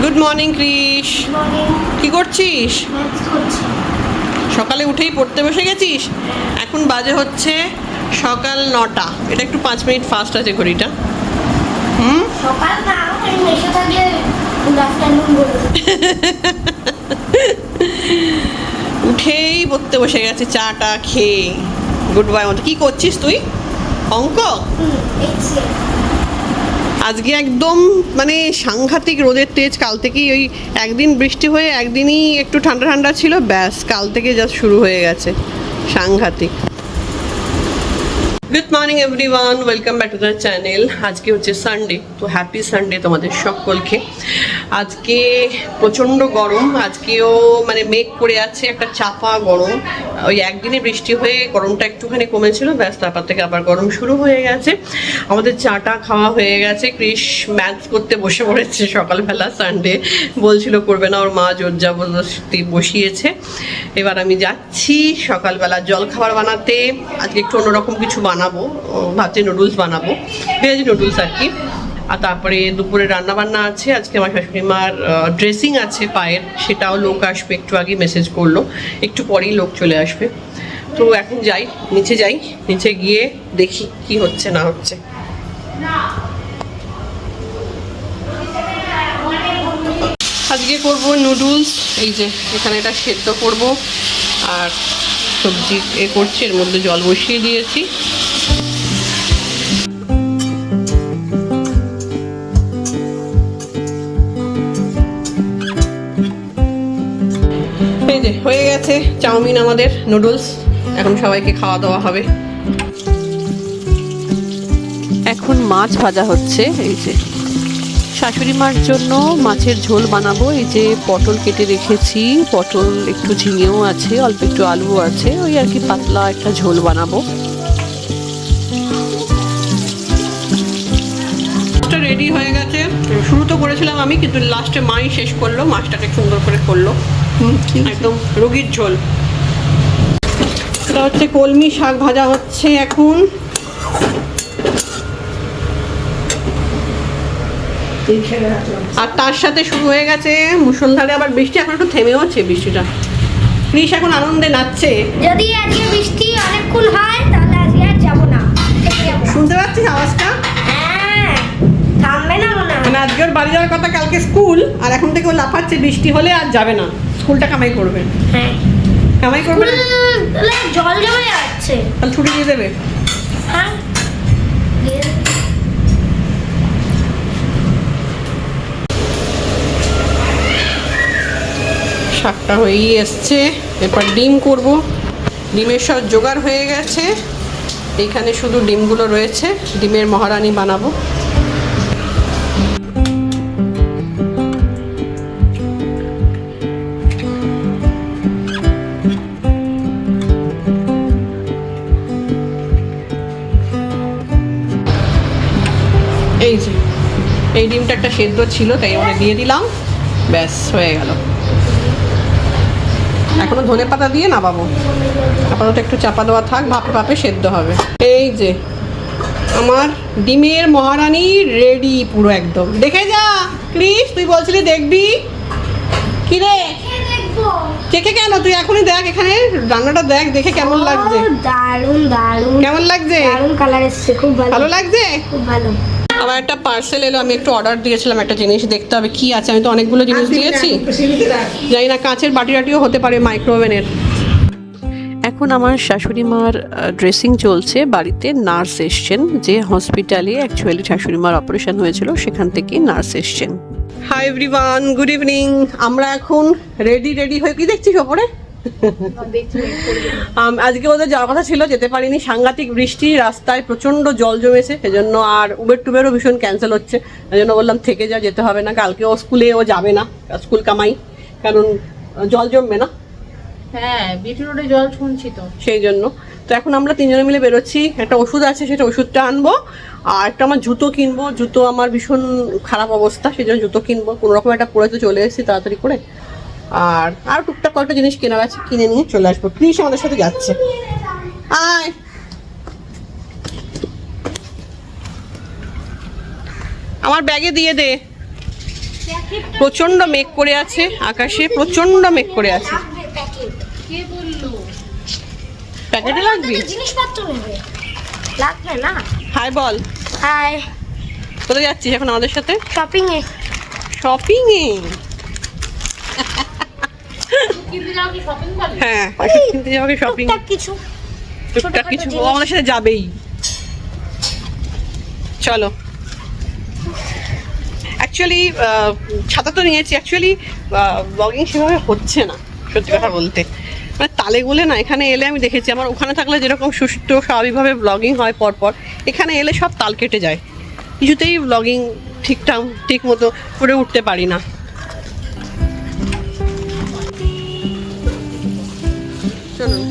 Good morning Krrish. কি করছিস? সকালে উঠেই পড়তে বসে গেছিস? এখন বাজে হচ্ছে সকাল 9টা। এটা একটু 5 মিনিট ফাস্ট আছে ঘড়িটা। সকাল না, আমি এসে থাকলে গুড আফটারনুন বলে উঠেই পড়তে বসে গেছে চাটা খেয়ে। গুড বাই মতো। কি করছিস তুই? অঙ্ক? আজকে একদম মানে সাংঘাতিক রোদের তেজ। কাল থেকেই ওই একদিন বৃষ্টি হয়ে একদিনই একটু ঠান্ডা ঠান্ডা ছিল, ব্যাস কাল থেকে জাস্ট শুরু হয়ে গেছে সাংঘাতিক। Good morning everyone, welcome back to the channel. আজকে হচ্ছে সানডে, তো হ্যাপি সানডে তোমাদের সকলকে। আজকে প্রচণ্ড গরম, আজকেও মানে মেঘ করে আছে, একটা চাপা গরম। ওই একদিনে বৃষ্টি হয়ে গরমটা একটুখানি কমেছিল, ব্যাস তারপর থেকে আবার গরম শুরু হয়ে গেছে। আমাদের চাটা খাওয়া হয়ে গেছে। ক্রিশ ম্যাথস করতে বসে পড়েছে সকালবেলা, সানডে বলছিল করবে না, ওর মা জোর জবরদস্তি বসিয়েছে। এবার আমি যাচ্ছি সকালবেলা জলখাবার বানাতে। আজকে একটু অন্যরকম কিছু বানাবো, ভাবছি নুডলস বানাবো, ভেজ নুডলস আর কি। আর তারপরে দুপুরে রান্না বান্না আছে। আজকে আমার শাশুড়ি মার ড্রেসিং আছে পায়ের, সেটাও লোক আসবে, একটু আগে মেসেজ করলো, একটু পরেই লোক চলে আসবে। তো এখন যাই, নিচে যাই, নিচে গিয়ে দেখি কি হচ্ছে না হচ্ছে। আজকে করব নুডলস। এই যে এখানে এটা সেদ্ধ করব আর সবজি করছি, এর মধ্যে জল বসিয়ে দিয়েছি। এই যে হয়ে গেছে চাউমিন, আমাদের নুডলস। এখন সবাইকে খাওয়া দাওয়া হবে। এখন মাছ ভাজা হচ্ছে। এই যে শাশুড়ি মার জন্য মাছের ঝোল বানাবো। এই যে পটল কেটে রেখেছি, পটল একটু ঝিঙেও আছে, অল্প একটু আলুও আছে, ওই আর কি পাতলা একটা ঝোল বানাবো। রেডি হয়ে গেছে। শুরু তো করেছিলাম আমি, কিন্তু লাস্টে মাই শেষ করলো, মাছটাকে সুন্দর করে করলো, একদম রুগীর ঝোল। এটা হচ্ছে কলমি শাক ভাজা হচ্ছে এখন। আর তার সাথে শুরু হয়ে গেছে মুষলধারে আবার বৃষ্টি। এখন একটু থেমেও আছে বৃষ্টিটা। ক্রিশ এখন আনন্দে নাচছে। যদি আজকে বৃষ্টি অনেকক্ষণ হয় তাহলে আজকে আর যাবো না। শুনতে পাচ্ছিস আওয়াজটা? হ্যাঁ, থামবে না মনে হয়। মানে আজকে ওর বাড়ি যাওয়ার কথা, কালকে স্কুল, আর এখন থেকে ও লাফাচ্ছে বৃষ্টি হলে আর যাবে না। স্কুলটা কামাই করবে। হ্যাঁ, কামাই করবে না? তাহলে জল জমে যাচ্ছে। তাহলে ছুটি দিয়ে দেবে। হ্যাঁ, শাকটা হয়েই এসছে। এরপর ডিম করব। ডিমের সব জোগাড় হয়ে গেছে, এইখানে শুধু ডিমগুলো রয়েছে। ডিমের মহারানি বানাবো। এই যে এই ডিমটা একটা সেদ্ধ ছিল, তাই ওটা দিয়ে দিলাম, ব্যাস হয়ে গেল। এখনো ধনে পাতা দিয়ে নামাবো, আপাতত একটু চাপা দেওয়া থাক, ভাপে ভাপে সেদ্ধ হবে। এই যে আমার ডিমের মহারানি রেডি পুরো একদম। দেখে যা ক্রিশ, তুই বলছিলি দেখবি কি রে? দেখে কেন? তুই এখনই দেখ, এখানে রান্নাটা দেখ, দেখে কেমন লাগছে। দারুণ দারুণ, কেমন লাগছে? দারুণ কালার এসছে, খুব ভালো। ভালো লাগছে? খুব ভালো। আবার একটা পার্সেল এলো, আমি একটু অর্ডার দিয়েছিলাম, একটা জিনিস দেখতে হবে কি আছে। আমি তো অনেকগুলো জিনিস দিয়েছি, জানি না কাঁচের বাটি টাটিও হতে পারে, মাইক্রোওভেনের। এখন আমার শাশুড়ি মার ড্রেসিং চলছে। বাড়িতে নার্স এসছেন, যে হসপিটালে অ্যাকচুয়ালি শাশুড়ি মার অপারেশন হয়েছিল সেখান থেকে নার্স এসছেন। Hi everyone, good evening. আমরা এখন রেডি হয়ে, কি দেখছিস ওপরে? আজকে ওদের যাওয়ার কথা ছিল, যেতে পারিনি, সাংঘাতিক বৃষ্টি, রাস্তায় প্রচন্ড জল জমেছে, সেজন্য আর উবের টুবেরও ভীষণ ক্যান্সেল হচ্ছে। এই জন্য বললাম থেকে যা, যেতে হবে না। কালকে ও স্কুলে ও যাবে না, স্কুল কামাই, কারণ জল জমবে না। হ্যাঁ, বিটি রোডে জল শুনছি তো, সেই জন্য। তো এখন আমরা তিনজনে মিলে বেরোচ্ছি। একটা ওষুধ আছে, সেটা ওষুধটা আনবো, আর একটা আমার জুতো কিনবো। জুতো আমার ভীষণ খারাপ অবস্থা, সেই জন্য জুতো কিনবো। কোনোরকম একটা পরে তো চলে এসেছি তাড়াতাড়ি করে। আর টুকটাক কয়েকটা জিনিস কেনার আছে, কিনে নিয়ে চলে আসবো। ক্রিশ আমাদের সাথে যাচ্ছে। আয়, আমার ব্যাগে দিয়ে দে। প্রচন্ড মেঘ করে আছে, আকাশে প্রচন্ড মেঘ করে আছে। কে বললো? প্যাকেটে লাগবে? জিনিসপত্র নেবে লাগবে না? হাই বল। হাই। কোথায় যাচ্ছিস এখন আমাদের সাথে? শপিং এ। শপিং এ? কিনতে যাও কি শপিং করে? হ্যাঁ, ওষুধ কিনতে যাবো কি শপিং? টুকটাক কিছু। টুকটাক কিছু, ও আমাদের সাথে যাবেই। চলো। অ্যাকচুয়ালি ছাতা তো নিয়েছি, অ্যাকচুয়ালি ব্লগিং সেভাবে হচ্ছে না সত্যি কথা বলতে। মানে তালে গোলে না, এখানে এলে আমি দেখেছি আমার ওখানে থাকলে যেরকম সুষ্ঠু স্বাভাবিকভাবে ব্লগিং হয় পরপর, এখানে এলে সব তাল কেটে যায়, কিছুতেই ব্লগিং ঠিক মতো করে উঠতে পারি না। চলুন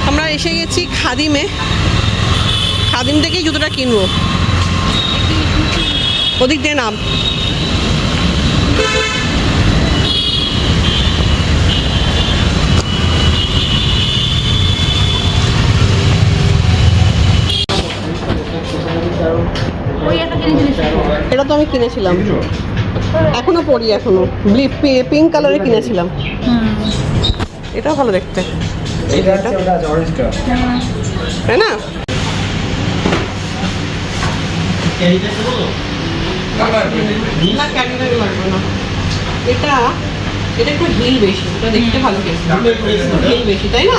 আমরা এসে গেছি খাদিমে। খাদিম থেকেই জুতোটা কিনবো। ওদিক দিয়ে নাম। ওই একটা কিনেছিলিস? এটা তো আমি কিনেছিলাম, এখনো পরি, এখনো পিঙ্ক কালারে কিনেছিলাম। এটাও ভালো দেখতে, এটা আছে, ওটা আছে অরেঞ্জটা। তাই না? না, ক্যারি ব্যাগ লাগবে না। এটা একটু হিল বেশি, এটা দেখতে ভালো, হিল বেশি তাই না?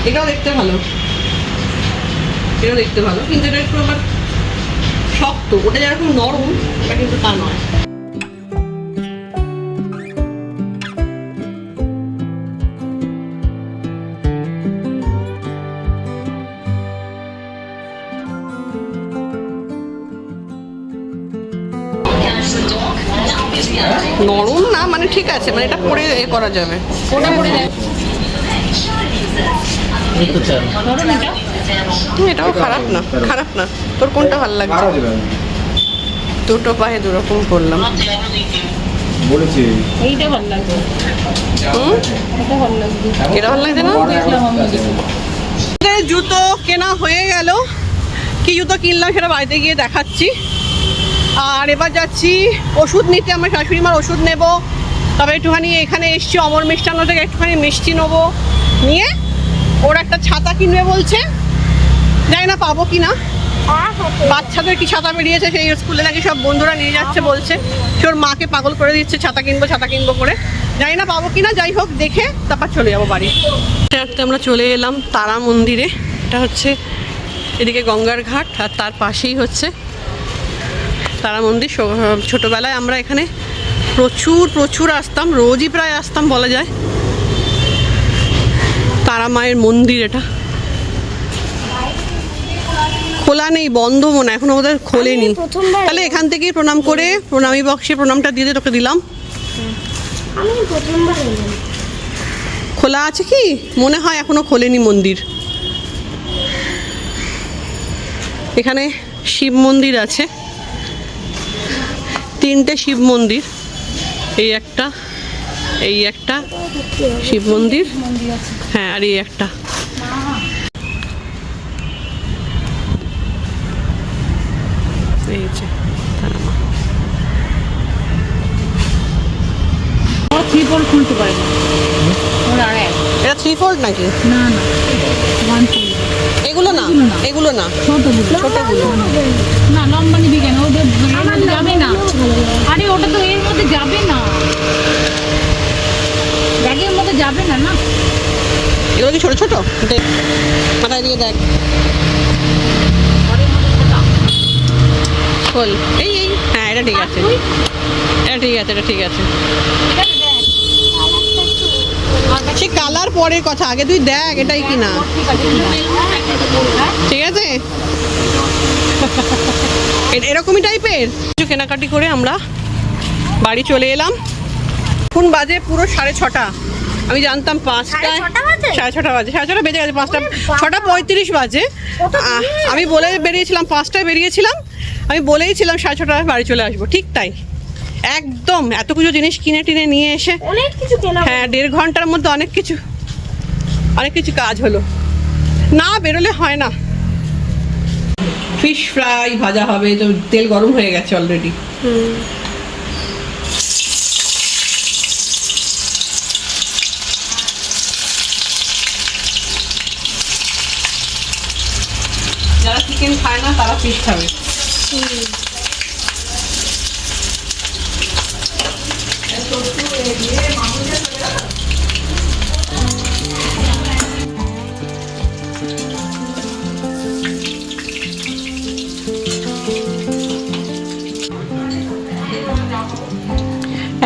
এটাও দেখতে ভালো, কিন্তু এটা একটু আবার শক্ত। ওটা যেরকম নরম, ওটা কিন্তু তা নয়। নরম না, মানে ঠিক আছে, মানে এটা পরে করা যাবে। ওটা পরে দেখ। এটাও খারাপ না। তোর কোনটা ভালো লাগছে? আরো দেবে দুটো পায়ে দুরকম করলাম। বলেছি। এইটা ভালো লাগবে। হুম, এটা ভালো লাগবে। এটা ভালো লাগছে না? দেখলাম আমি ওদিকে। আমাদের জুতো কেনা হয়ে গেল। কি জুতো কিনলাম সেটা বাড়িতে গিয়ে দেখাচ্ছি। আর এবার যাচ্ছি ওষুধ নিতে, আমার শাশুড়ি মার ওষুধ নেব। তবে একটুখানি এখানে এসছি অমর মিষ্টান্ন থেকে একটুখানি মিষ্টি নেবো, নিয়ে ওর একটা ছাতা কিনবে বলছে, জানি না পাবো কি না। বাচ্চাদের কি ছাতা বেরিয়েছে, সেই স্কুলে নাকি সব বন্ধুরা নিয়ে যাচ্ছে বলছে। সে ওর মাকে পাগল করে দিচ্ছে ছাতা কিনবো করে, জানি না পাবো কি না। যাই হোক, দেখে তারপর চলে যাবো বাড়ি। আমরা চলে এলাম তারা মন্দিরে। এটা হচ্ছে এদিকে গঙ্গার ঘাট, আর তার পাশেই হচ্ছে তারা মন্দির। ছোটোবেলায় আমরা এখানে প্রচুর আসতাম, রোজই প্রায় আসতাম বলা যায়। তারা মায়ের মন্দির এটা। খোলা নেই, বন্ধ মনে হয়, এখনো বোধহয় খোলেনি। তাহলে এখান থেকেই প্রণাম করে প্রণামী বক্সে প্রণামটা দিয়ে তোকে দিলাম। আমি প্রথমবার এলাম। খোলা আছে কি মনে হয়, এখনো খোলেনি মন্দির। এখানে শিব মন্দির আছে, 3টে শিব মন্দির। এই একটা শিব মন্দির, হ্যাঁ, আর এই একটা। এই যে তারা মা। ও 3 খুলতে পারে না। ওর আর এক। এটা 3 fold নাকি? না 1 ফুল। এগুলো না ছোটগুলো। না, লম্বা নিবি কেন? ওদের এর মধ্যে যাবে না। আরে ওটা তো এর মধ্যে যাবে না, ব্যাগের মধ্যে যাবে না। না, এগুলো কি ছোট দেখ, মাথায় দিয়ে দেখ। খোল। এই হ্যাঁ, এটা ঠিক আছে, এটা ঠিক আছে। সে কালার পরের কথা, আগে তুই দেখ এটাই কিনা। ঠিক আছে, এরকমই টাইপের কিছু কেনাকাটি করে আমরা বাড়ি চলে এলাম। এখন বাজে পুরো 6:30। আমি জানতাম 5টায়, 6:30 বাজে, 6:30 বেজে গেছে, 6:35 বাজে। আমি বলে বেরিয়েছিলাম 5টায় বেরিয়েছিলাম, আমি বলেইছিলাম 6:30 বাড়ি চলে আসবো, ঠিক তাই একদম এত কিছু জিনিস কিনে টিনে নিয়ে এসে অনেক কিছু কেনা হ্যাঁ 1.5 ঘন্টার মধ্যে অনেক কিছু কাজ হলো, না বেরোলে হয় না। ফিশ ফ্রাই ভাজা হবে, তো তেল গরম হয়ে গেছে অলরেডি। যারা চিকেন খায় না তারা ফিশ খাবে।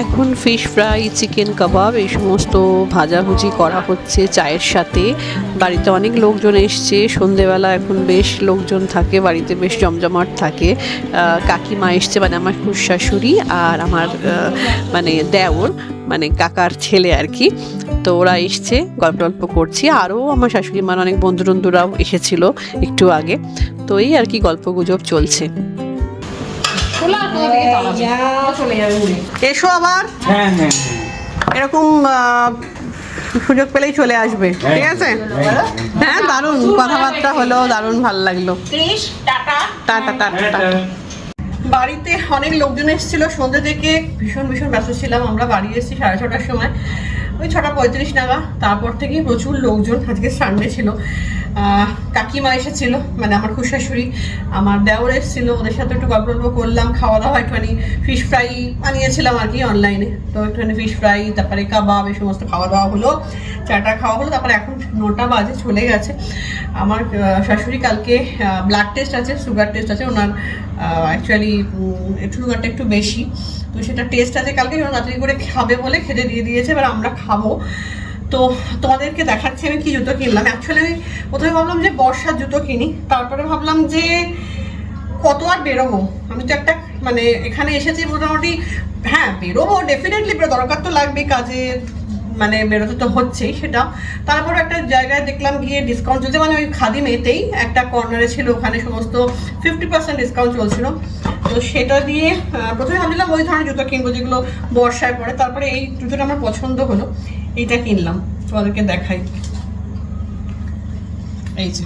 এখন ফিশ ফ্রাই, চিকেন কাবাব এই সমস্ত ভাজাভুজি করা হচ্ছে চায়ের সাথে। বাড়িতে অনেক লোকজন এসছে সন্ধেবেলা, এখন বেশ লোকজন থাকে বাড়িতে, বেশ জমজমাট থাকে। কাকিমা এসছে, মানে আমার শাশুড়ি আর আমার মানে দেওর, মানে কাকার ছেলে আর কি। তো ওরা এসছে, গল্প করছি। আরও আমার শাশুড়ি মার অনেক বন্ধুরাও এসেছিল একটু আগে। তো এই আর কি গল্প গুজব চলছে। চলে যাবে উড়ে। এসো আবার, হ্যাঁ হ্যাঁ এরকম সুযোগ পেলেই চলে আসবে, ঠিক আছে? হ্যাঁ, দারুণ কথাবার্তা হলো, দারুণ ভালো লাগলো। Tata tata tata. বাড়িতে অনেক লোকজন এসেছিল সন্ধ্যে থেকে, ভীষণ ব্যস্ত ছিলাম। আমরা বাড়ি এসেছি 6:30টার সময়, ওই 6:35 নাগাদ। তারপর থেকেই প্রচুর লোকজন, আজকে সানডে ছিল। কাকিমা এসেছিল, মানে আমার খুশাশুড়ি, আমার দেওর এসেছিল, ওদের সাথে একটু গল্প করলাম। খাওয়া দাওয়া একটুখানি ফিশ ফ্রাই বানিয়েছিলাম আর কি অনলাইনে, তো একটুখানি ফিশ ফ্রাই, তারপরে কাবাব, এই সমস্ত খাওয়া দাওয়া হলো, চাটা খাওয়া হলো। তারপরে এখন 9টা বাজে, চলে গেছে। আমার শাশুড়ি কালকে ব্লাড টেস্ট আছে, সুগার টেস্ট আছে ওনার, অ্যাকচুয়ালি সুগারটা একটু বেশি, তো সেটা টেস্ট আছে কালকে, রাত্রি করে খাবে বলে খেতে দিয়ে দিয়েছে। এবার আমরা খাবো। তো তোমাদেরকে দেখাচ্ছি আমি কি জুতো কিনলাম। অ্যাকচুয়ালি আমি প্রথমে ভাবলাম যে বর্ষার জুতো কিনি, তারপরে ভাবলাম যে কত আর বেরোবো। আমি তো একটা মানে এখানে এসেছি মোটামুটি, হ্যাঁ বেরোবো ডেফিনেটলি, দরকার তো লাগবেই, কাজে মানে বেরোতে তো হচ্ছেই সেটা। তারপর একটা জায়গায় দেখলাম গিয়ে ডিসকাউন্ট চলছে, মানে ওই খাদিম এতেই একটা কর্নারে ছিল, ওখানে সমস্ত 50% ডিসকাউন্ট চলছিল। তো সেটা দিয়ে প্রথমে ভাবছিলাম ওই ধরনের জুতো কিনবো যেগুলো বর্ষায় পরে। তারপরে এই জুতোটা আমার পছন্দ হলো, এইটা কিনলাম, তোমাদেরকে দেখাই। এই যে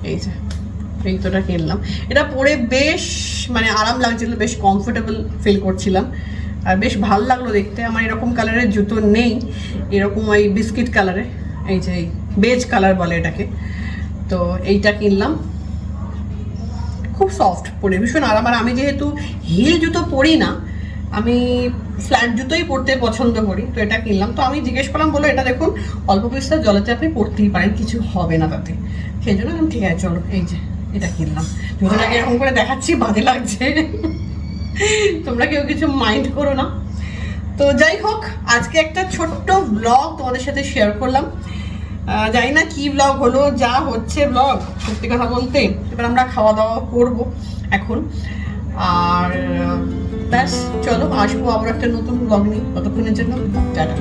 এই জুতোটা কিনলাম, এটা পরে বেশ মানে আরাম লাগছিল, বেশ কমফোর্টেবল ফিল করছিলাম, আর বেশ ভালো লাগলো দেখতে। আমার এরকম কালারের জুতো নেই, এরকম ওই বিস্কিট কালারে, এই যে এই বেজ কালার বলে এটাকে। তো এইটা কিনলাম, খুব সফট, পরে ভীষণ আরাম। আর আমি যেহেতু হিল জুতো পরি না, আমি ফ্ল্যাট জুতোই পরতে পছন্দ করি, তো এটা কিনলাম। তো আমি জিজ্ঞেস করলাম, বলো এটা দেখুন অল্প বিস্তার জলেতে আপনি পরতেই পারেন, কিছু হবে না তাতে। সেই জন্য আমি ঠিক আছে চলো, এই যে এটা কিনলাম। জুতোটাকে এরকম করে দেখাচ্ছি, বাজে লাগছে, তোমরা কেউ কিছু মাইন্ড করো না। তো যাই হোক, আজকে একটা ছোট্ট ব্লগ তোমাদের সাথে শেয়ার করলাম। জানি না কি ব্লগ হলো, যা হচ্ছে ব্লগ, সত্যি কথা বলতে। এবার আমরা খাওয়া দাওয়া করবো এখন, আর ব্যাস চলো, আসবো আবার একটা নতুন ব্লগ নিয়ে। ততক্ষণের জন্য টাটা।